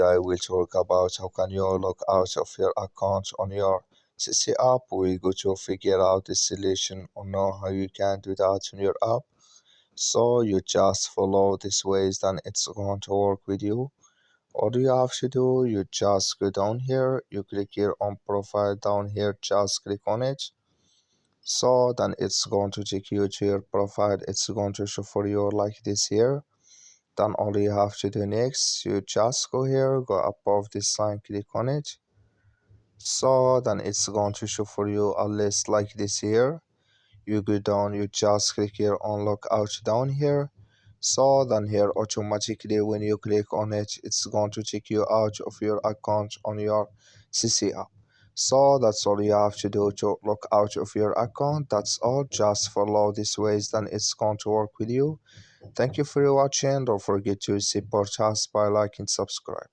today we'll talk about how can you log out of your account on your CiCi app. We're going to figure out the solution or know how you can do that on your app. So you just follow these ways, then it's going to work with you. All you have to do, you just go down here, you click here on profile down here, just click on it. So then it's going to take you to your profile. It's going to show for you like this here. Then all you have to do next, you just go here, go above this sign, click on it. So then it's going to show for you a list like this here. You go down, you just click here on logout down here. So then here automatically when you click on it, it's going to take you out of your account on your CiCi app. So that's all you have to do to log out of your account. That's all. Just follow these ways, then it's going to work with you. Thank you for watching. Don't forget to support us by liking and subscribe.